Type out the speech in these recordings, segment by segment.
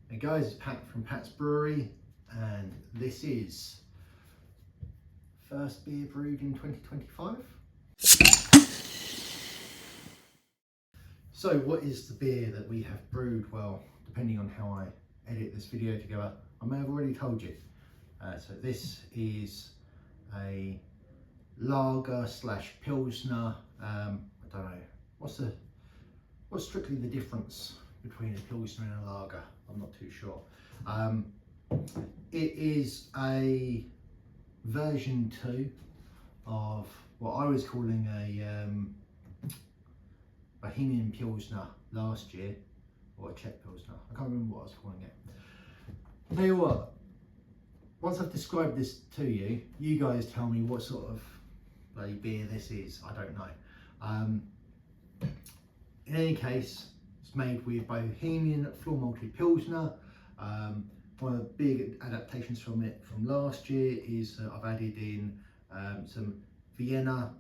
Hey guys, it's Pat from Pat's Brewery, and this is first beer brewed in 2025. So what is the beer that we have brewed? Well, depending on how I edit this video together, I may have already told you. So this is a lager slash pilsner. I don't know, what's strictly the difference between a pilsner and a lager? I'm not too sure. It is a version 2 of what I was calling a Bohemian Pilsner last year, or a Czech Pilsner. I can't remember what I was calling it. Tell you what, once I've described this to you, you guys tell me what sort of bloody beer this is. I don't know. In any case, it's made with Bohemian Floor-Malted Pilsner. One of the big adaptations from it from last year is I've added in some Vienna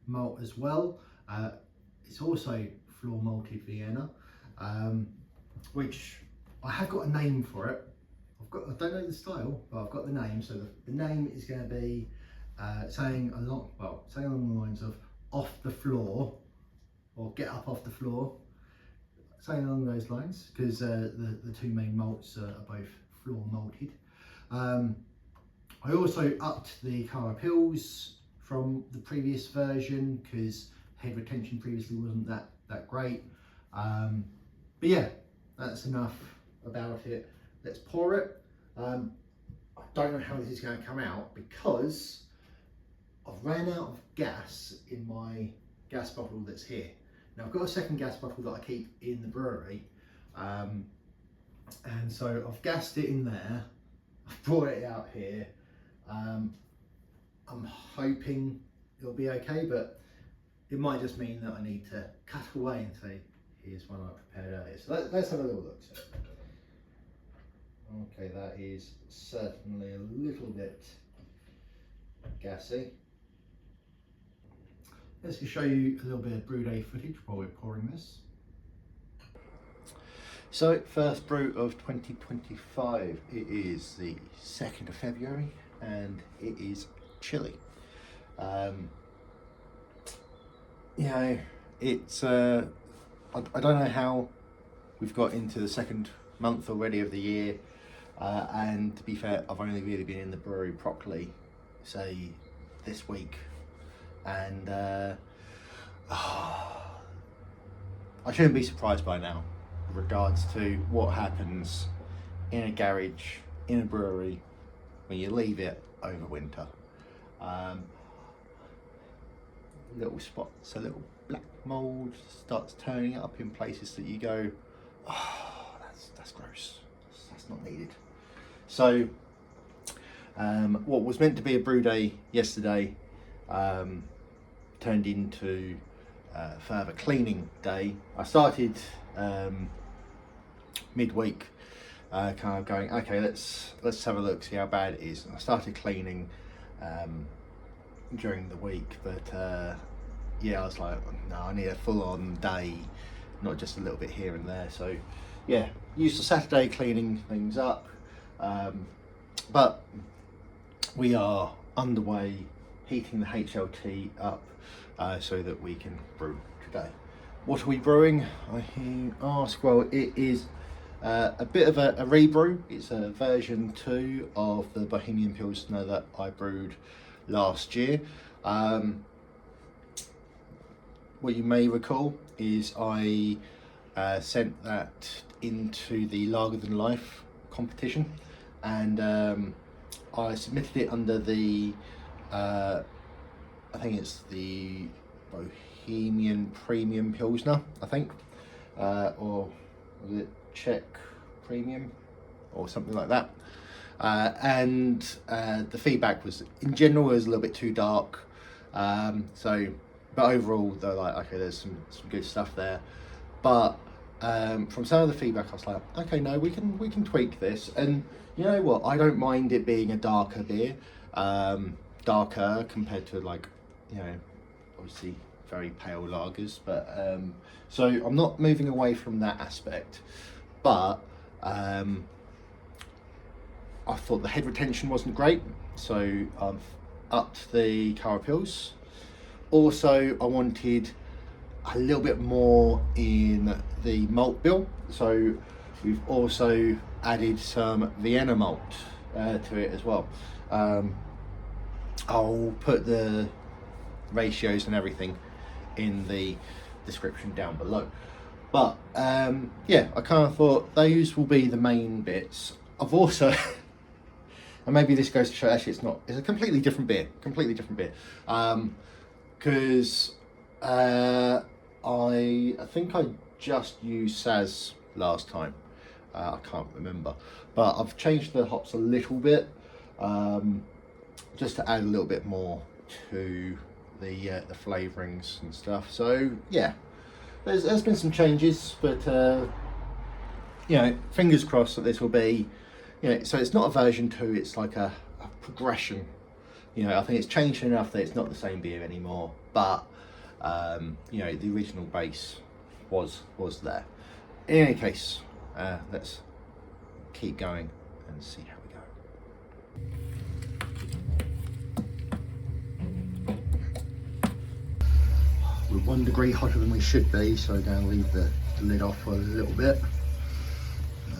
malt as well. It's also Floor-Malted Vienna, which I have got a name for it. I don't know the style, but I've got the name. So the name is going to be saying along the lines of "off the floor" or "get up off the floor." Saying along those lines, because the two main malts are both floor-malted. I also upped the Carapils from the previous version because head retention previously wasn't that great. But yeah, that's enough about it. Let's pour it. I don't know how this is going to come out because I've ran out of gas in my gas bottle that's here. Now I've got a second gas bottle that I keep in the brewery, and so I've gassed it in there. I've brought it out here. I'm hoping it'll be okay, but it might just mean that I need to cut away and say, here's one I prepared earlier. So let's have a little look. Okay, that is certainly a little bit gassy. Let's just show you a little bit of brew day footage while we're pouring this. So, first brew of 2025. It is the 2nd of February and it is chilly. You know, it's I don't know how we've got into the 2nd month already of the year, and to be fair, I've only really been in the brewery properly, say, this week. And I shouldn't be surprised by now with regards to what happens in a garage, in a brewery, when you leave it over winter. Little spots, a little black mould starts turning up in places that you go, oh, that's gross, that's not needed. So what was meant to be a brew day yesterday turned into further cleaning day. I started midweek, kind of going, okay, let's have a look, see how bad it is. And I started cleaning during the week, but yeah, I was like, no, I need a full-on day, not just a little bit here and there. So yeah, used the Saturday cleaning things up, but we are underway heating the HLT up so that we can brew today. What are we brewing, I ask? Well, it is a bit of a rebrew. It's a version 2 of the Bohemian Pilsner that I brewed last year. What you may recall is I sent that into the Lager Than Life competition, and I submitted it under the I think it's the Bohemian Premium Pilsner, I think, or was it Czech Premium or something like that. And the feedback was, in general, it was a little bit too dark. But overall, they're like, okay, there's some good stuff there. But from some of the feedback, I was like, okay, no, we can tweak this. And you know what? I don't mind it being a darker beer, darker compared to, like, you know, obviously very pale lagers. But so I'm not moving away from that aspect. but I thought the head retention wasn't great, so I've upped the Carapils. Also, I wanted a little bit more in the malt bill, so we've also added some Vienna malt to it as well. I'll put the ratios and everything in the description down below. But yeah, I kind of thought those will be the main bits. I've also and maybe this goes to show, actually it's a completely different beer, because I think I just used Saaz last time. I can't remember, but I've changed the hops a little bit, just to add a little bit more to the flavourings and stuff. So yeah, there's been some changes, but you know, fingers crossed that this will be, you know, so it's not a version 2, it's like a progression. You know, I think it's changed enough that it's not the same beer anymore, but you know, the original base was there. In any case, let's keep going and see how we go. We're 1 degree hotter than we should be, so we're going to leave the lid off for a little bit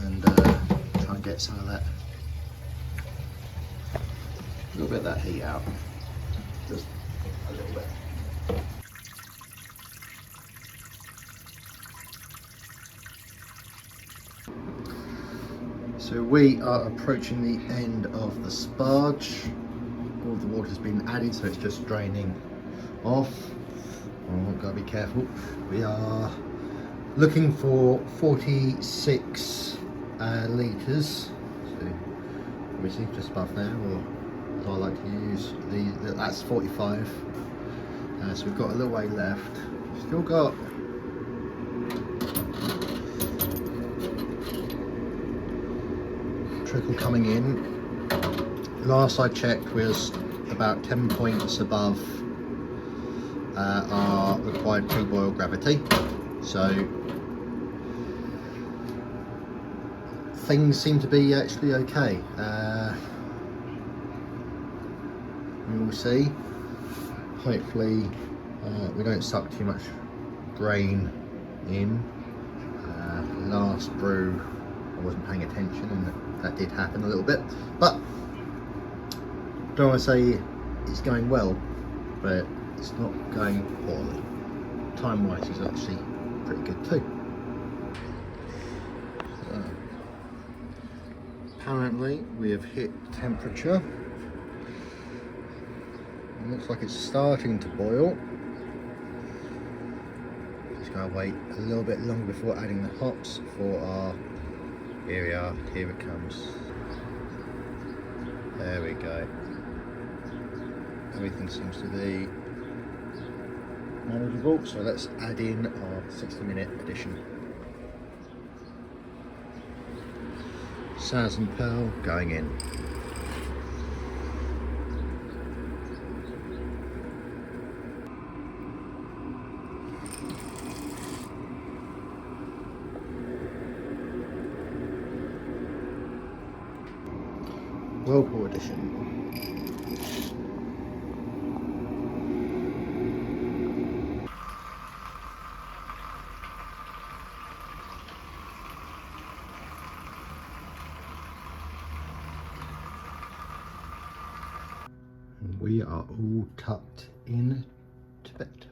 and try and get some of that, a little bit of that heat out, just a little bit. So we are approaching the end of the sparge. All of the water's been added, so it's just draining off. Oh, gotta be careful. We are looking for 46 litres. So obviously just above there, or as I like to use, that's 45. So we've got a little way left. Still got trickle coming in. Last I checked was about 10 points above our required pre-boil gravity, so things seem to be actually okay. We will see. Hopefully we don't suck too much grain in. Last brew I wasn't paying attention and that did happen a little bit, but don't want to say it's going well, but it's not going poorly. Time wise is actually pretty good too. So, apparently we have hit temperature. It looks like it's starting to boil. Just going to wait a little bit longer before adding the hops for our, here we are, here it comes. There we go. Everything seems to be manageable, so let's add in our 60-minute addition. Saaz and Perle going in. Whirlpool edition. We are all tucked in to bed.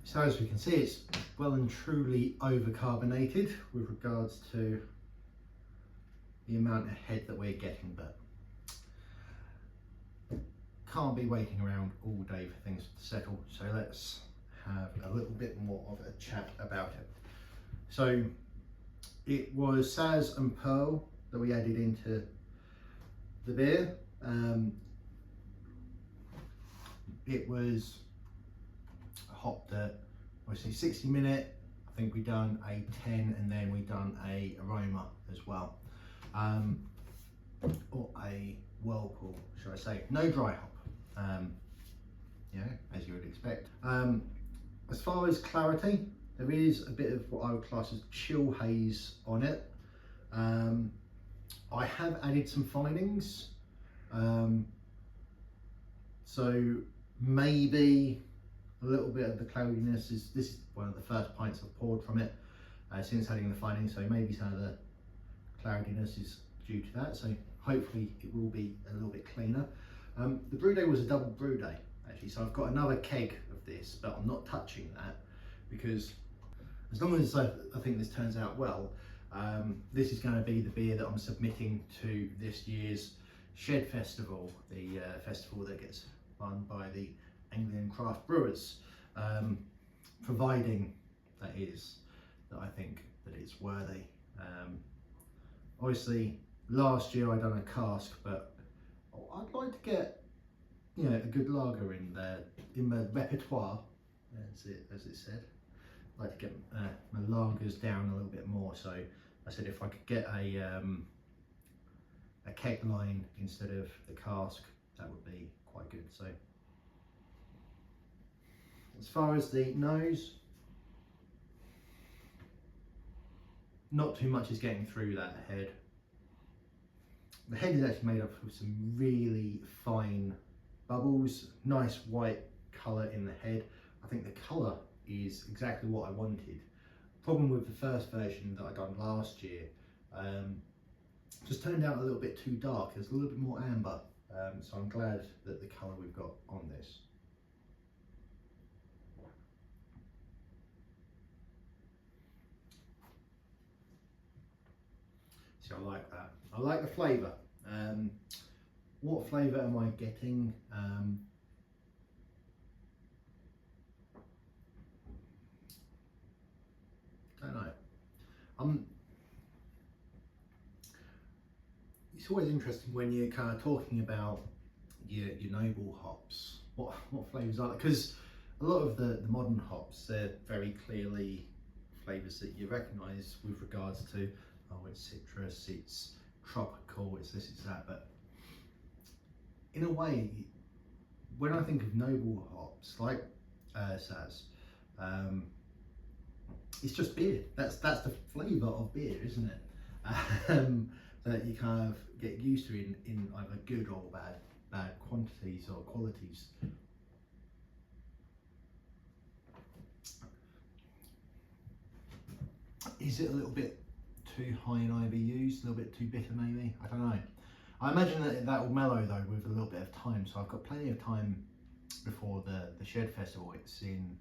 So as we can see, it's well and truly overcarbonated with regards to the amount of head that we're getting, but can't be waiting around all day for things to settle, so let's have a little bit more of a chat about it. So it was Saaz and Perle that we added into the beer. It was hopped at obviously 60 minute. I think we done a 10 and then we done a aroma as well, or a Whirlpool, should I say. No dry hop, you know, as you would expect. As far as clarity, There is a bit of what I would class as chill haze on it. I have added some finings, so maybe a little bit of the cloudiness is, this is one of the first pints I've poured from it since adding the finings, so maybe some of the cloudiness is due to that, so hopefully it will be a little bit cleaner. The brew day was a double brew day actually, so I've got another keg of this, but I'm not touching that because as long as I think this turns out well, this is going to be the beer that I'm submitting to this year's Shed Festival, the festival that gets run by the Anglian Craft Brewers, providing that I think that it's worthy. Obviously last year I done a cask, but I'd like to get, you know, a good lager in there in the repertoire, as it said. I'd like to get my lagers down a little bit more, so I said if I could get a keg line instead of the cask, that would be quite good. So as far as the nose, not too much is getting through that head. The head is actually made up of some really fine bubbles, nice white colour in the head. I think the colour is exactly what I wanted. Problem with the first version that I done last year, just turned out a little bit too dark. There's a little bit more amber, so I'm glad that the colour we've got on this. So I like that. I like the flavour. What flavour am I getting? Don't know. It's always interesting when you're kind of talking about your noble hops. What flavours are there? Because a lot of the modern hops, they're very clearly flavours that you recognise with regards to, oh, it's citrus, it's tropical, it's this, it's that. But in a way, when I think of noble hops like Saaz, it's just beer. That's the flavour of beer, isn't it? That you kind of get used to in either good or bad quantities or qualities. Is it a little bit too high in IBUs, a little bit too bitter maybe? I don't know. I imagine that will mellow though with a little bit of time, so I've got plenty of time before the Shed Festival. It's in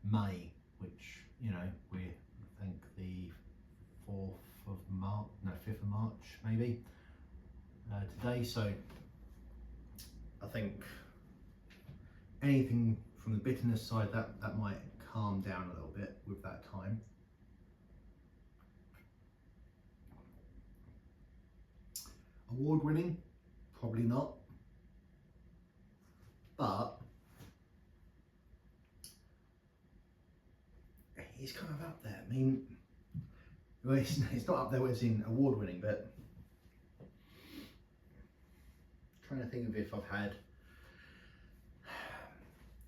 May, which, you know, we're, I think the 5th of March maybe today, so I think anything from the bitterness side that might calm down a little bit with that time. Award winning? Probably not, but it's kind of up there. I mean, well, it's not up there as in award winning, but I'm trying to think of if I've had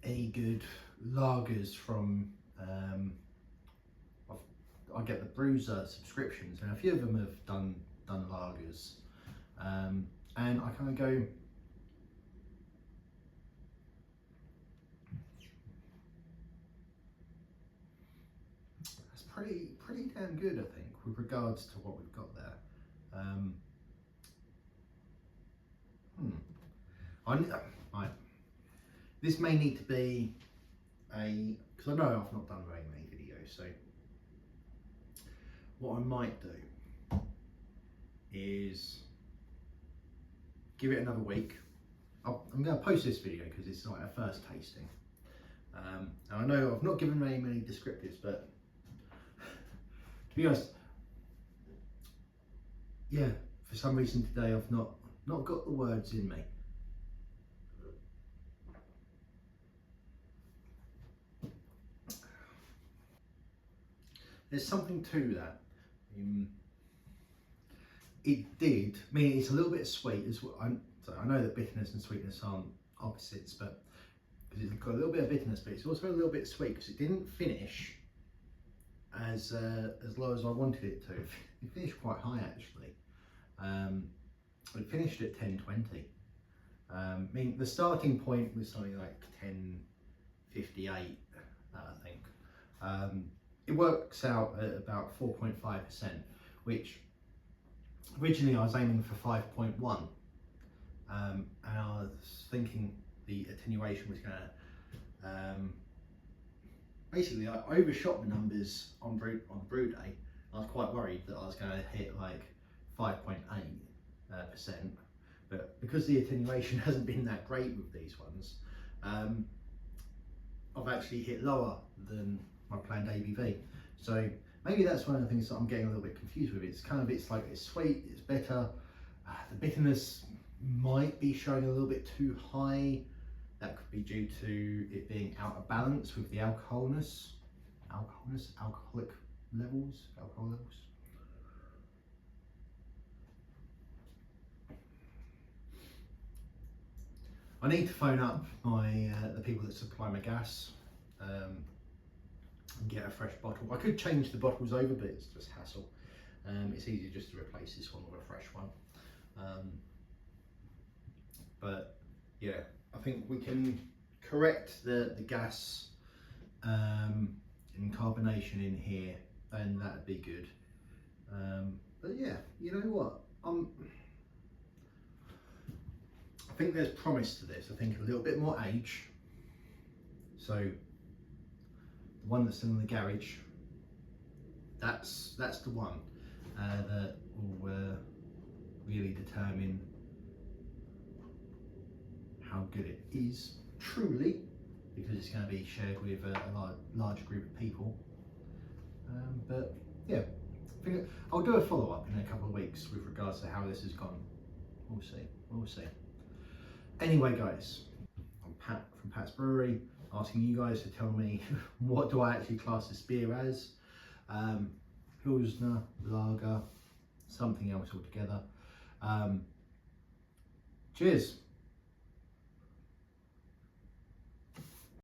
any good lagers from I get the Bruiser subscriptions, and a few of them have done lagers, and I kind of go, that's pretty damn good, I think, with regards to what we've got there. This may need to be because I know I've not done very many videos, so what I might do is give it another week. I'm going to post this video because it's like a first tasting. And I know I've not given very many descriptives, but to be honest, yeah, for some reason today I've not got the words in me. There's something to that. It did. I mean, it's a little bit sweet as well. So I know that bitterness and sweetness aren't opposites, but because it's got a little bit of bitterness, but it's also a little bit sweet because it didn't finish as low as I wanted it to. It finished quite high actually. It finished at 10.20. I mean, the starting point was something like 10.58, I think. It works out at about 4.5%, which originally I was aiming for 5.1, and I was thinking the attenuation was going to basically, I overshot the numbers on brew day. I was quite worried that I was going to hit like 5.8%, but because the attenuation hasn't been that great with these ones, I've actually hit lower than my planned ABV. So maybe that's one of the things that I'm getting a little bit confused with. It's kind of, it's like, it's sweet, it's bitter. The bitterness might be showing a little bit too high. That could be due to it being out of balance with the alcoholic levels, alcohol levels. I need to phone up my the people that supply my gas and get a fresh bottle. I could change the bottles over, but it's just hassle. It's easier just to replace this one with a fresh one. But yeah, I think we can correct the gas and carbonation in here, and that'd be good. But yeah, you know what? I think there's promise to this. I think a little bit more age. So the one that's still in the garage, that's the one that will really determine how good it is truly, because it's going to be shared with a large group of people. But yeah, I think I'll do a follow-up in a couple of weeks with regards to how this has gone. We'll see, we'll see. Anyway guys, I'm Pat from Pat's Brewery, asking you guys to tell me what do I actually class this beer as. Pilsner, lager, something else altogether. Cheers.